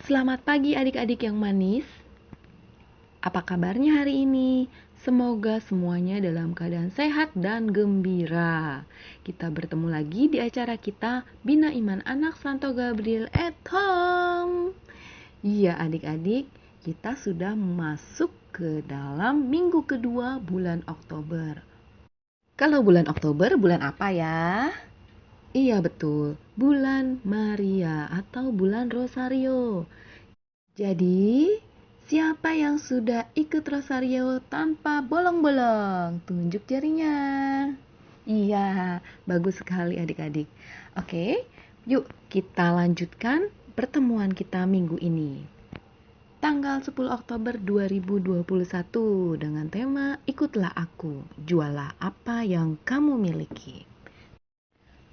Selamat pagi adik-adik yang manis. Apa kabarnya hari ini? Semoga semuanya dalam keadaan sehat dan gembira. Kita bertemu lagi di acara kita Bina Iman Anak Santo Gabriel at Home. Iya adik-adik, kita sudah masuk ke dalam minggu kedua bulan Oktober. Kalau bulan Oktober, bulan apa ya? Iya betul, bulan Maria atau bulan Rosario. Jadi, siapa yang sudah ikut Rosario tanpa bolong-bolong? Tunjuk jarinya. Iya, bagus sekali adik-adik. Oke, yuk kita lanjutkan pertemuan kita minggu ini. Tanggal 10 Oktober 2021 dengan tema Ikutlah Aku, jualah apa yang kamu miliki.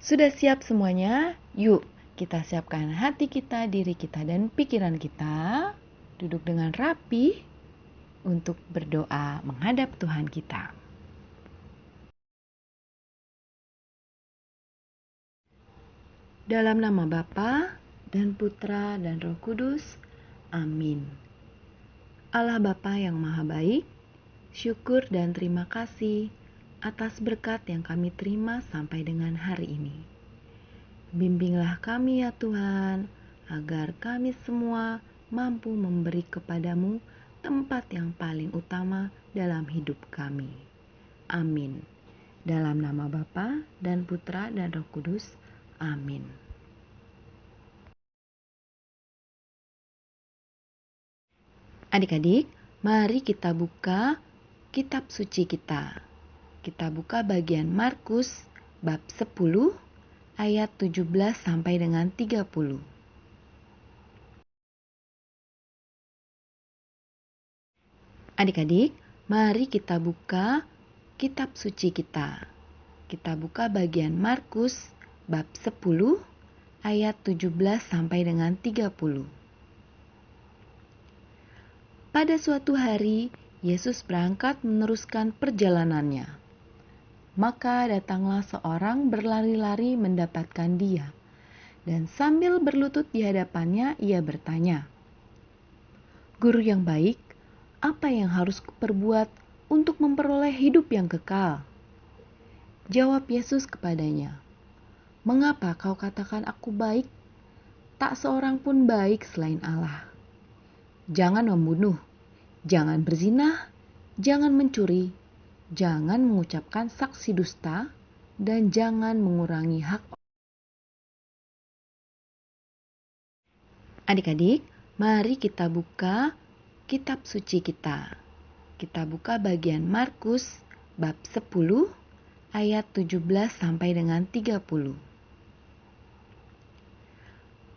Sudah siap semuanya? Yuk, kita siapkan hati kita, diri kita, dan pikiran kita. Duduk dengan rapi untuk berdoa menghadap Tuhan kita. Dalam nama Bapa dan Putra dan Roh Kudus. Amin. Allah Bapa yang Maha Baik, syukur dan terima kasih atas berkat yang kami terima sampai dengan hari ini. Bimbinglah kami ya Tuhan, agar kami semua mampu memberi kepadamu tempat yang paling utama dalam hidup kami. Amin. Dalam nama Bapa dan Putra dan Roh Kudus. Amin. Adik-adik, mari kita buka kitab suci kita. Kita buka bagian Markus bab 10 ayat 17 sampai dengan 30. Adik-adik, mari kita buka kitab suci kita. Kita buka bagian Markus bab 10 ayat 17 sampai dengan 30. Pada suatu hari, Yesus berangkat meneruskan perjalanannya. Maka datanglah seorang berlari-lari mendapatkan dia, dan sambil berlutut di hadapannya ia bertanya, "Guru yang baik, apa yang harus kuperbuat untuk memperoleh hidup yang kekal?" Jawab Yesus kepadanya, "Mengapa kau katakan aku baik? Tak seorang pun baik selain Allah. Jangan membunuh, jangan berzinah, jangan mencuri, jangan mengucapkan saksi dusta, dan jangan mengurangi hak." Adik-adik, mari kita buka kitab suci kita. Kita buka bagian Markus bab 10 ayat 17 sampai dengan 30.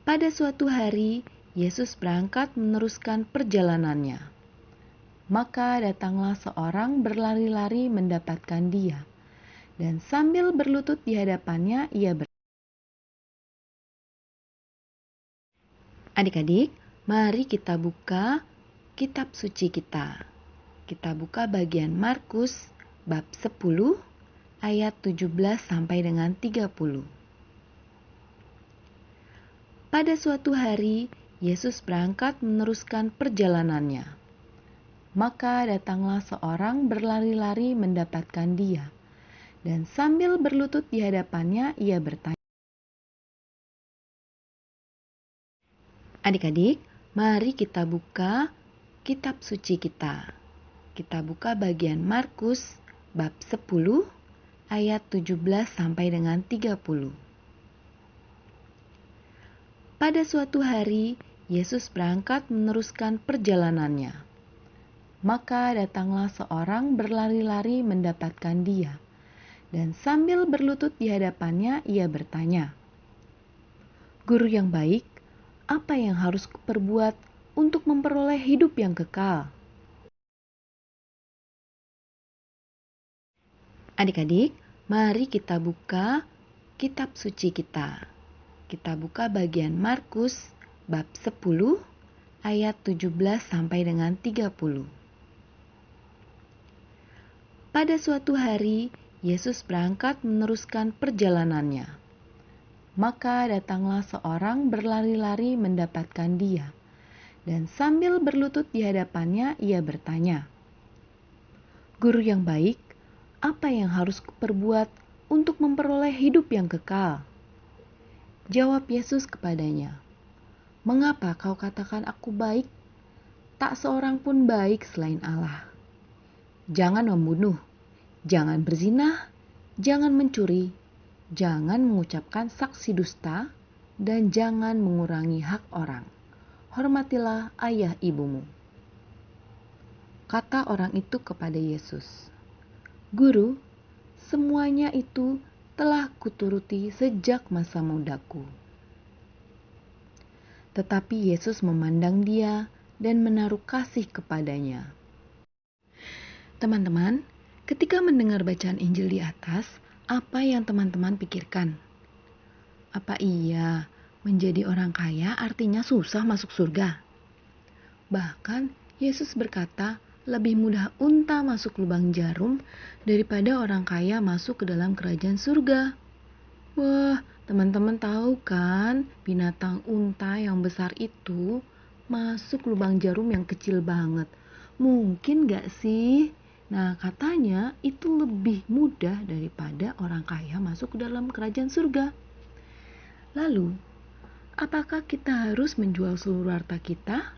Pada suatu hari, Yesus berangkat meneruskan perjalanannya. Maka datanglah seorang berlari-lari mendapatkan dia, dan sambil berlutut di hadapannya ia berkata, Adik-adik, mari kita buka kitab suci kita. Kita buka bagian Markus bab 10 ayat 17 sampai dengan 30. Pada suatu hari, Yesus berangkat meneruskan perjalanannya. Maka datanglah seorang berlari-lari mendapatkan dia, dan sambil berlutut di hadapannya ia bertanya, Adik-adik, mari kita buka kitab suci kita. Kita buka bagian Markus bab 10 ayat 17 sampai dengan 30. Pada suatu hari, Yesus berangkat meneruskan perjalanannya. Maka datanglah seorang berlari-lari mendapatkan dia, dan sambil berlutut di hadapannya ia bertanya, "Guru yang baik, apa yang harus kuperbuat untuk memperoleh hidup yang kekal?" Adik-adik, mari kita buka kitab suci kita. Kita buka bagian Markus bab 10 ayat 17 sampai dengan 30. Pada suatu hari, Yesus berangkat meneruskan perjalanannya. Maka datanglah seorang berlari-lari mendapatkan dia, Dan sambil berlutut di hadapannya, ia bertanya, "Guru yang baik, apa yang harus kuperbuat untuk memperoleh hidup yang kekal?" Jawab Yesus kepadanya, "Mengapa kau katakan aku baik? Tak seorang pun baik selain Allah. Jangan membunuh, jangan berzinah, jangan mencuri, jangan mengucapkan saksi dusta, dan jangan mengurangi hak orang. Hormatilah ayah ibumu." Kata orang itu kepada Yesus, "Guru, semuanya itu telah kuturuti sejak masa mudaku." Tetapi Yesus memandang dia dan menaruh kasih kepadanya. Teman-teman, ketika mendengar bacaan Injil di atas, apa yang teman-teman pikirkan? Apa iya menjadi orang kaya artinya susah masuk surga? Bahkan Yesus berkata, lebih mudah unta masuk lubang jarum daripada orang kaya masuk ke dalam kerajaan surga. Wah, teman-teman tahu kan, binatang unta yang besar itu masuk lubang jarum yang kecil banget. Mungkin gak sih? Nah, katanya itu lebih mudah daripada orang kaya masuk ke dalam kerajaan surga. Lalu, apakah kita harus menjual seluruh harta kita?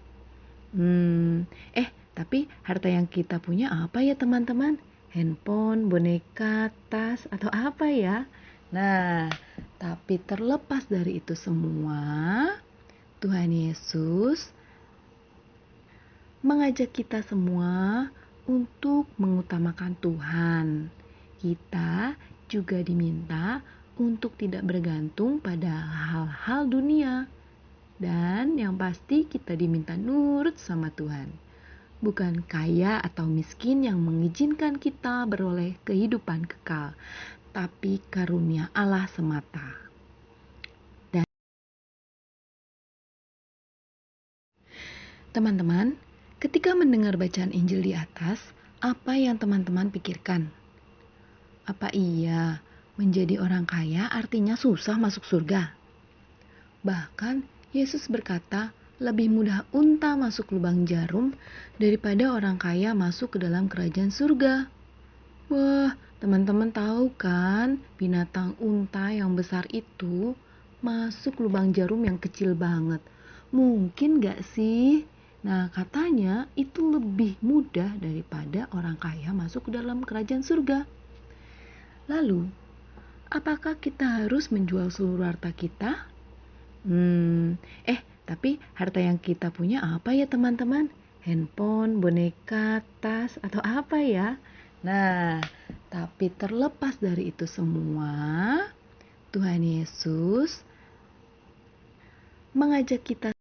Tapi harta yang kita punya apa ya teman-teman? Handphone, boneka, tas, atau apa ya? Nah, tapi terlepas dari itu semua, Tuhan Yesus mengajak kita semua untuk mengutamakan Tuhan. Kita juga diminta untuk tidak bergantung pada hal-hal dunia. Dan yang pasti kita diminta nurut sama Tuhan. Bukan kaya atau miskin yang mengizinkan kita beroleh kehidupan kekal, tapi karunia Allah semata. Dan teman-teman, ketika mendengar bacaan Injil di atas, apa yang teman-teman pikirkan? Apa iya menjadi orang kaya artinya susah masuk surga? Bahkan Yesus berkata, lebih mudah unta masuk lubang jarum daripada orang kaya masuk ke dalam kerajaan surga. Wah, teman-teman tahu kan, binatang unta yang besar itu masuk lubang jarum yang kecil banget. Mungkin gak sih? Nah, katanya itu lebih mudah daripada orang kaya masuk ke dalam kerajaan surga. Lalu, apakah kita harus menjual seluruh harta kita? Tapi harta yang kita punya apa ya teman-teman? Handphone, boneka, tas, atau apa ya? Nah, tapi terlepas dari itu semua, Tuhan Yesus mengajak kita.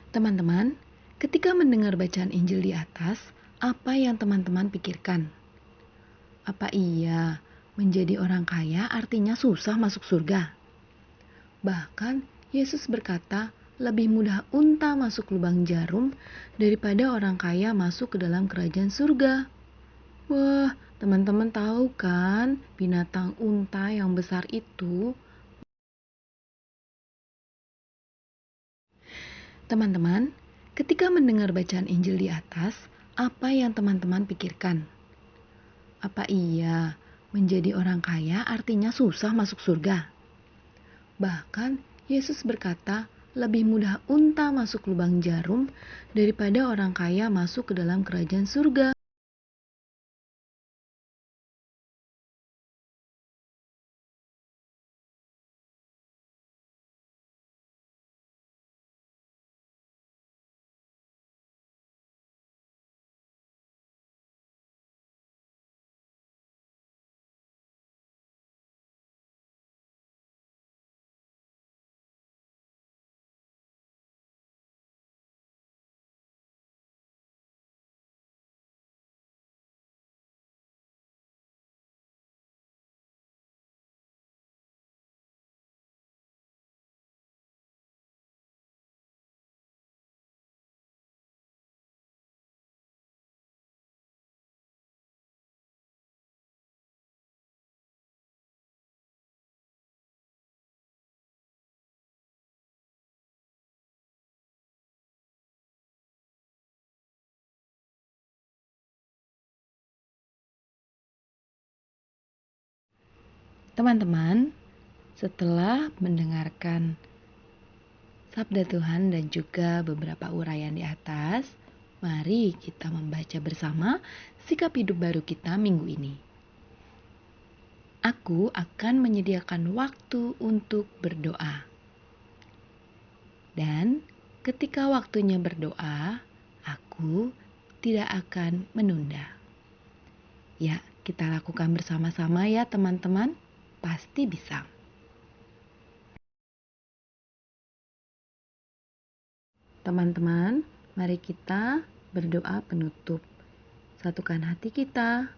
Teman-teman, ketika mendengar bacaan Injil di atas, apa yang teman-teman pikirkan? Apa iya menjadi orang kaya artinya susah masuk surga? Bahkan Yesus berkata, lebih mudah unta masuk lubang jarum daripada orang kaya masuk ke dalam kerajaan surga. Wah, teman-teman tahu kan, binatang unta yang besar itu. Teman-teman, ketika mendengar bacaan Injil di atas, apa yang teman-teman pikirkan? Apa iya menjadi orang kaya artinya susah masuk surga? Bahkan Yesus berkata, lebih mudah unta masuk lubang jarum daripada orang kaya masuk ke dalam kerajaan surga. Teman-teman, setelah mendengarkan sabda Tuhan dan juga beberapa uraian di atas, mari kita membaca bersama sikap hidup baru kita minggu ini. Aku akan menyediakan waktu untuk berdoa. Dan ketika waktunya berdoa, aku tidak akan menunda. Ya, kita lakukan bersama-sama ya teman-teman. Pasti bisa. Teman-teman, mari kita berdoa penutup. Satukan hati kita,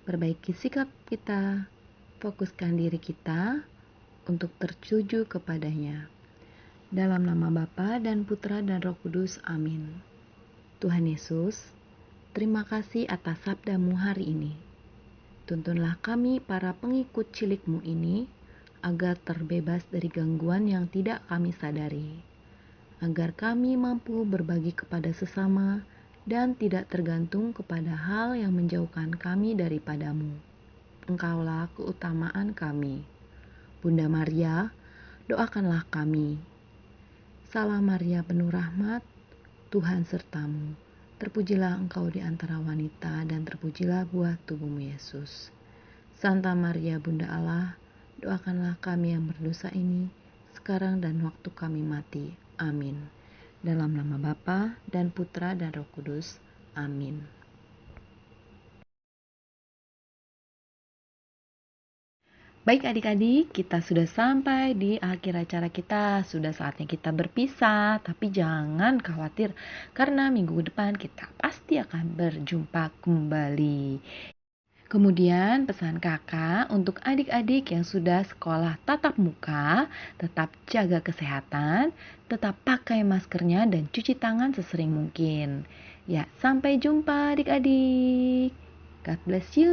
perbaiki sikap kita, fokuskan diri kita untuk tertuju kepadanya. Dalam nama Bapa dan Putra dan Roh Kudus, amin. Tuhan Yesus, terima kasih atas sabda-Mu hari ini. Tuntunlah kami para pengikut cilik-Mu ini, agar terbebas dari gangguan yang tidak kami sadari. Agar kami mampu berbagi kepada sesama dan tidak tergantung kepada hal yang menjauhkan kami daripada-Mu. Engkaulah keutamaan kami. Bunda Maria, doakanlah kami. Salam Maria penuh rahmat, Tuhan sertamu. Terpujilah engkau di antara wanita dan terpujilah buah tubuhmu Yesus. Santa Maria Bunda Allah, doakanlah kami yang berdosa ini, sekarang dan waktu kami mati. Amin. Dalam nama Bapa dan Putra dan Roh Kudus. Amin. Baik adik-adik, kita sudah sampai di akhir acara kita. Sudah saatnya kita berpisah, tapi jangan khawatir karena minggu depan kita pasti akan berjumpa kembali. Kemudian pesan kakak untuk adik-adik yang sudah sekolah tatap muka, tetap jaga kesehatan, tetap pakai maskernya dan cuci tangan sesering mungkin. Ya, sampai jumpa adik-adik. God bless you.